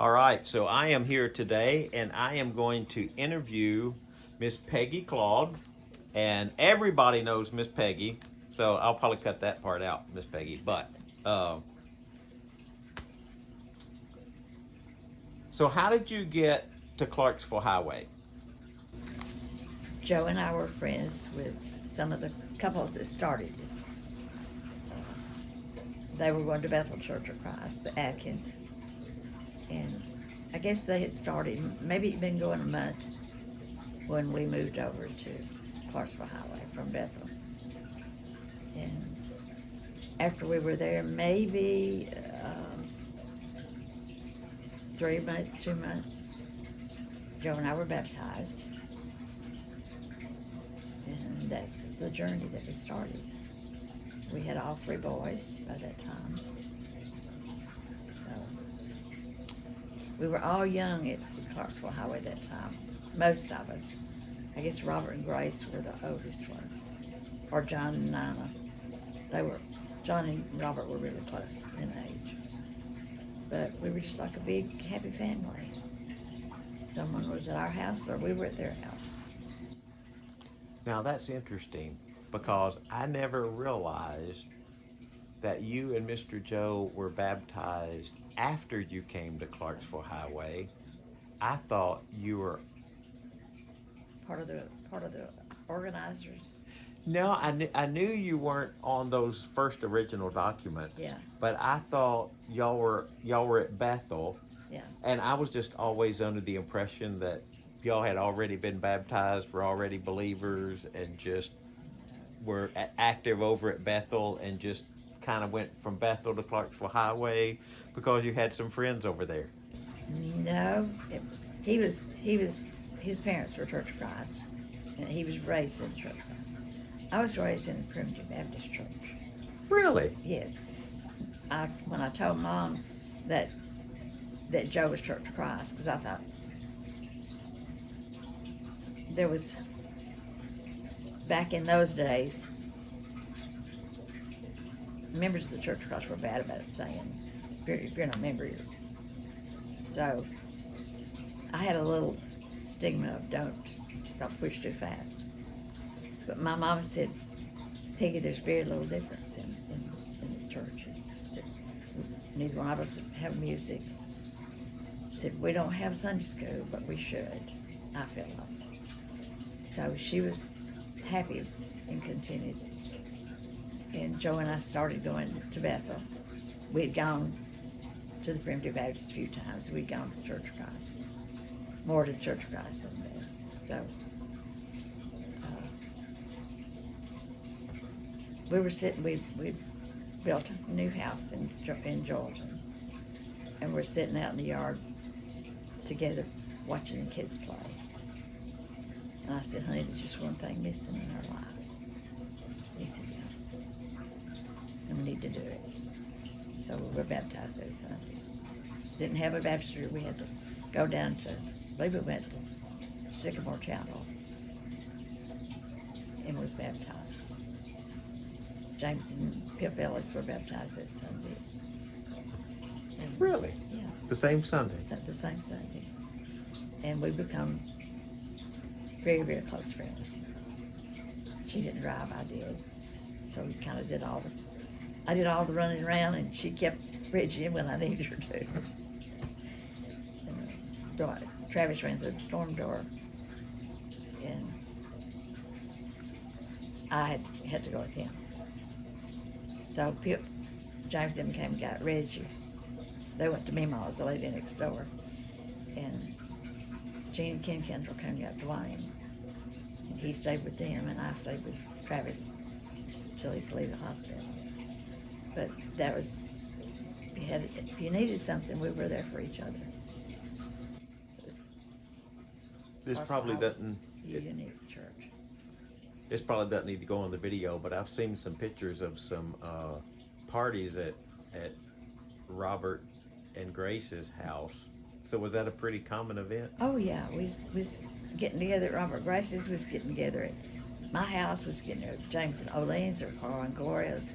All right, so I am here today and I am going to interview Miss Peggy Claude. And everybody knows Miss Peggy, so I'll probably cut that part out, Miss Peggy. But, uh, so how did you get to Clarksville Highway? Joe and I were friends with some of the couples that started it. They were going to Bethel Church of Christ, the Atkins, and I guess they had started, maybe it'd been going a month when we moved over to Clarksville Highway from Bethel. And after we were there, maybe 3 months, 2 months, Joe and I were baptized, and that's the journey that we started. We had all three boys by that time. So we were all young at Clarksville Highway that time. Most of us. I guess Robert and Grace were the oldest ones. Or John and Nina. John and Robert were really close in age. But we were just like a big happy family. Someone was at our house or we were at their house. Now that's interesting because I never realized that you and Mr. Joe were baptized after you came to Clarksville Highway. I thought you were. Part of the organizers. No, I knew you weren't on those first original documents. Yeah. But I thought y'all were at Bethel. Yeah. And I was just always under the impression that y'all had already been baptized, were already believers, and just were active over at Bethel and just kind of went from Bethel to Clarksville Highway because you had some friends over there. No, he was his parents were Church of Christ, and he was raised in the Church of Christ. I was raised in the Primitive Baptist Church. Really? Yes, when I told Mom that Joe was Church of Christ, because I thought there was back in those days, members of the Church of Christ were bad about saying if you're not a member, so I had a little stigma of don't push too fast. But my mama said, Peggy, there's very little difference in the churches. Said, neither one of us have music. Said, we don't have Sunday school, but we should, I feel like. So she was happy and continued. And Joe and I started going to Bethel. We'd gone to the Primitive Baptist a few times. We'd gone to the Church of Christ. More to the Church of Christ than that. So we were sitting, we built a new house in Georgia. And we're sitting out in the yard together watching the kids play. And I said, honey, there's just one thing missing in our life. He said, yeah. And we need to do it. So we were baptized that Sunday. Didn't have a baptistry. We had to go down to, I believe we went to Sycamore Chapel and was baptized. James and Pip Ellis were baptized that Sunday. And, Really? yeah. The same Sunday? The same Sunday. And we become very, very close friends. She didn't drive, I did. So we kind of did I did all the running around and she kept Reggie when I needed her to. And, Travis ran through the storm door and I had to go with him. So Pip, James then came and got Reggie. They went to Meemaw's, the lady next door. And Gene and Ken Kendall came and got Dwayne. And he stayed with them and I stayed with Travis until he could leave the hospital. But that was, if you needed something, we were there for each other. This probably doesn't. Unique church. This probably doesn't need to go on the video, but I've seen some pictures of some parties at Robert and Grace's house. So was that a pretty common event? Oh yeah, we was getting together at Robert Grace's. Was getting together at my house. Was getting together at James and Olean's or Carl and Gloria's.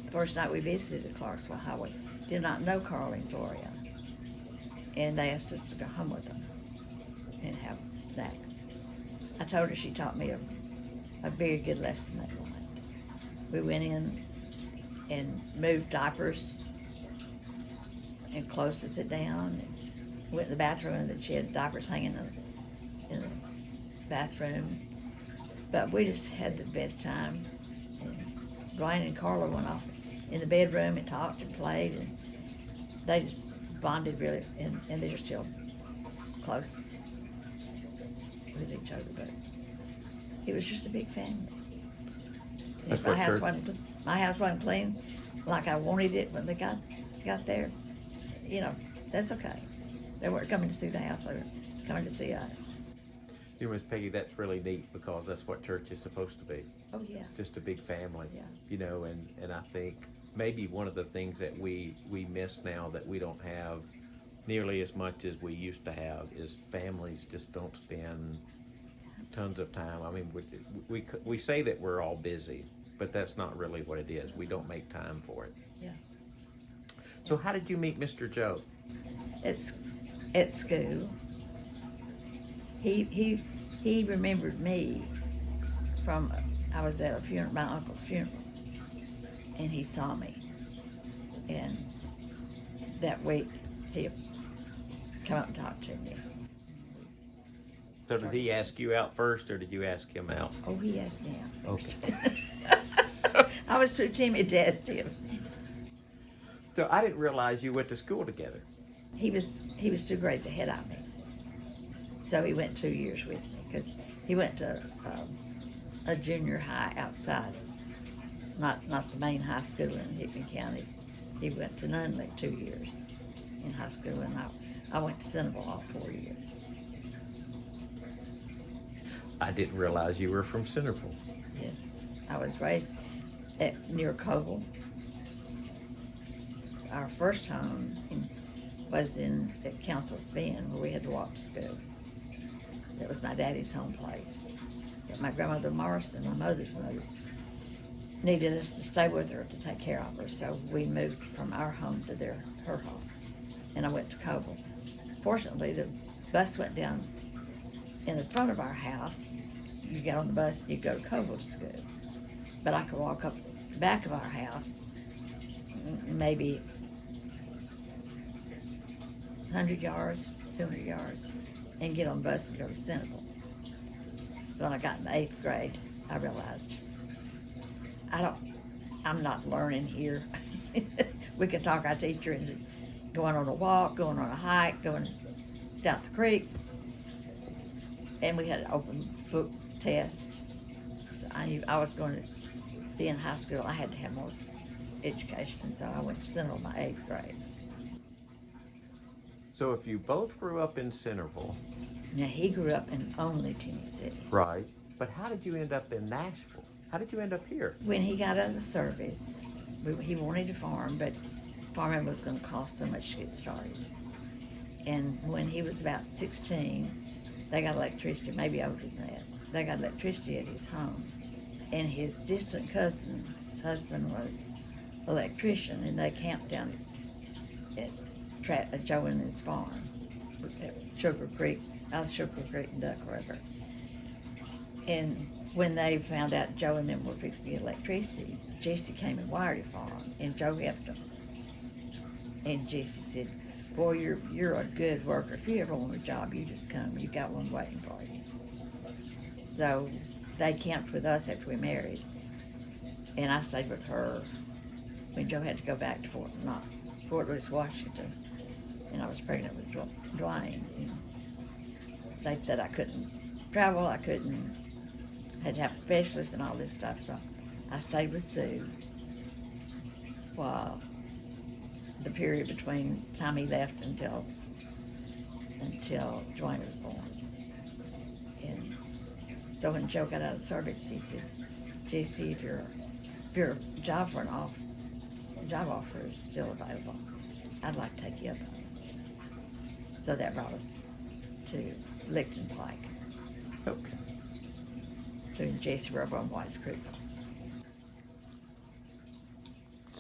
The first night we visited Clarksville Highway, did not know Carl and Gloria, and they asked us to go home with them and have a snack. I told her she taught me a very good lesson that night. We went in and moved diapers and closed to sit down, and went in the bathroom, and then she had diapers hanging in the bathroom. But we just had the best time. And Dwayne and Carla went off in the bedroom and talked and played, and they just bonded really, and they're still close with each other. But it was just a big family. That's If what my house wasn't clean like I wanted it when they got there, that's okay. They weren't coming to see the house, they were coming to see us. Miss Peggy, that's really neat because that's what church is supposed to be. Oh, yeah. Just a big family. Yeah. And I think maybe one of the things that we miss now that we don't have nearly as much as we used to have is families just don't spend tons of time. I mean, we say that we're all busy, but that's not really what it is. We don't make time for it. Yeah. So how did you meet Mr. Joe? It's at school. He remembered me from, I was at a funeral, my uncle's funeral, and he saw me. And that week, he come up and talk to me. So did he ask you out first, or did you ask him out? Oh, he asked me out. Okay. I was too timid to ask him. So I didn't realize you went to school together. He was 2 grades ahead of me, so he went 2 years with me because he went to a junior high outside, not the main high school in Hickman County. He went to Nunley 2 years in high school, and I went to Centerville all 4 years. I didn't realize you were from Centerville. Yes, I was raised near Coble. Our first home was at Council's Bend, where we had to walk to school. That was my daddy's home place. But my grandmother Morrison, my mother's mother, needed us to stay with her to take care of her, so we moved from our home to her home, and I went to Coble. Fortunately, the bus went down in the front of our house. You get on the bus and you go to Coble School. But I could walk up the back of our house, maybe 100 yards, 200 yards, and get on the bus and go to Centerville. When I got in the 8th grade, I realized I'm not learning here. We could talk our teacher into going on a walk, going on a hike, going down the creek, and we had an open book test. So I knew I was going to be in high school. I had to have more education, so I went to Centerville my 8th grade. So if you both grew up in Centerville. Now, he grew up in only Tennessee. Right. But how did you end up in Nashville? How did you end up here? When he got out of the service, he wanted to farm, but farming was going to cost so much to get started. And when he was about 16, they got electricity, maybe older than that. They got electricity at his home. And his distant cousin's husband was an electrician, and they camped down at Joe and his farm at Sugar Creek, out Sugar Creek and Duck River. And when they found out Joe and them were fixing to get electricity, Jesse came and wired it for them, and Joe helped them. And Jesse said, "Boy, you're a good worker. If you ever want a job, you just come. You got one waiting for you." So they camped with us after we married, and I stayed with her when Joe had to go back to Fort Lewis, Washington, and I was pregnant with Dwayne. They said I couldn't travel, had to have a specialist and all this stuff, so I stayed with Sue while the period between the time he left until Dwayne was born. And so when Joe got out of service, he said, "JC, if your job offer is still available, I'd like to take you up on it." So that brought us to Licton Pike. Okay. So Jesse were over on White's Creek.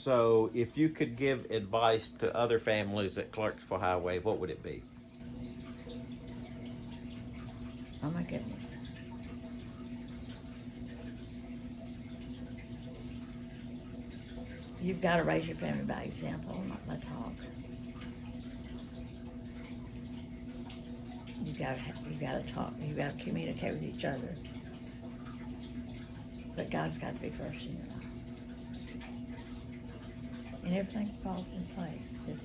So, if you could give advice to other families at Clarksville Highway, what would it be? Oh my goodness. You've got to raise your family by example, not by talk. You got to talk. You got to communicate with each other. But God's got to be first in your life, and everything falls in place. Just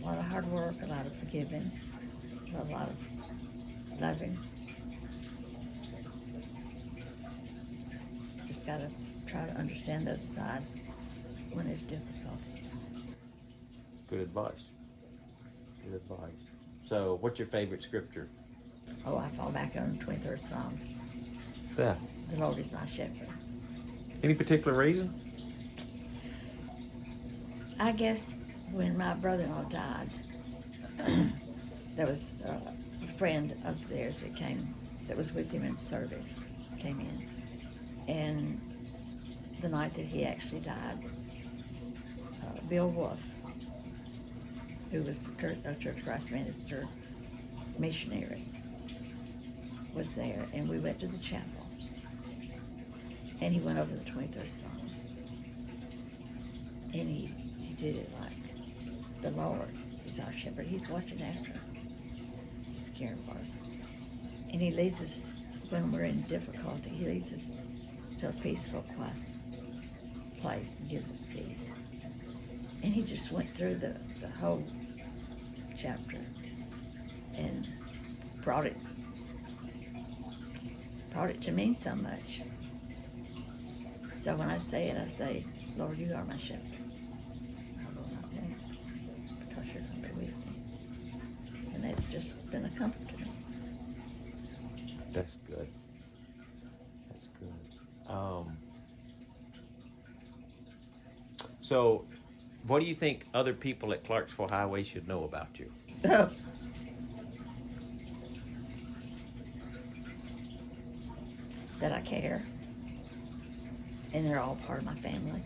a lot of hard work, a lot of forgiving, a lot of loving. Just got to try to understand the other side when it's difficult. Good advice. Good advice. So, what's your favorite scripture? Oh, I fall back on the 23rd Psalm. Yeah. The Lord is my shepherd. Any particular reason? I guess when my brother-in-law died, there was a friend of theirs that was with him in service, came in. And the night that he actually died, Bill Wolf, who was a Church of Christ minister, missionary, was there. And we went to the chapel. And he went over the 23rd Psalm. And he did it like, the Lord is our shepherd. He's watching after us. He's caring for us. And he leads us, when we're in difficulty, he leads us to a peaceful place and gives us peace. And he just went through the whole chapter and brought it to mean so much. So when I say it, Lord, you are my shepherd. I will not want, because you're going to be with me. And that's just been a comfort to me. That's good. That's good. So, what do you think other people at Clarksville Highway should know about you? That I care. And they're all part of my family.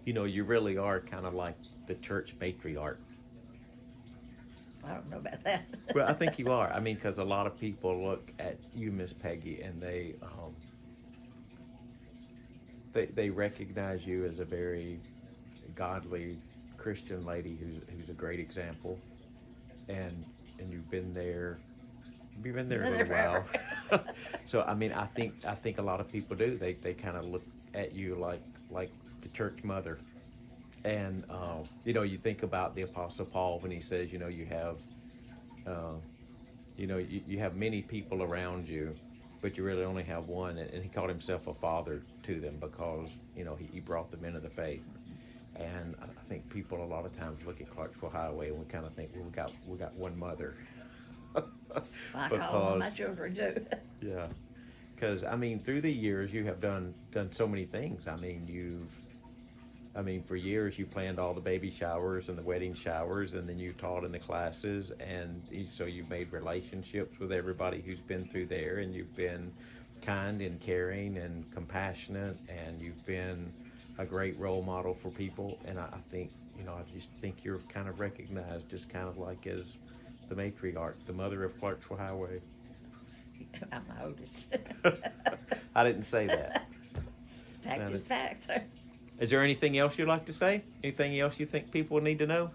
You know, you really are kind of like the church matriarch. I don't know about that. Well, I think you are. I mean, because a lot of people look at you, Miss Peggy, and they recognize you as a very godly Christian lady who's a great example, and you've been there. You've been there a little while. So I mean, I think a lot of people do. They kind of look at you like the church mother. And you know, you think about the Apostle Paul when he says, you know, you have you have many people around you, but you really only have one. And he called himself a father to them because, you know, he brought them into the faith. And I think people a lot of times look at Clarksville Highway and we kind of think, well, we got one mother. I call all my children too. Yeah, because I mean, through the years you have done so many things. I mean, for years you planned all the baby showers and the wedding showers, and then you taught in the classes, and so you've made relationships with everybody who's been through there, and you've been kind and caring and compassionate, and you've been a great role model for people. And I think, you know, I just think you're kind of recognized just kind of like as the matriarch, the mother of Clarksville Highway. I'm the oldest. I didn't say that. Fact is fact. Is there anything else you'd like to say? Anything else you think people need to know?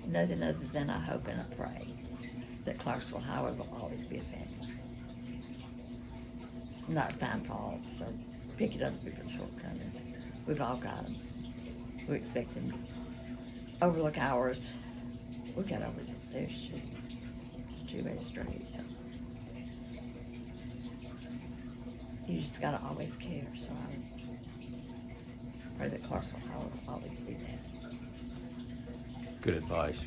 Nothing other than I hope and I pray that Clarksville Highway will always be a family. Not find faults or pick at other people's shortcomings. We've all got them. We expect them to overlook ours. We got over theirs too. It's two-way street. So. You just gotta always care. So I pray that Clarksville Highway will always be there. Good advice.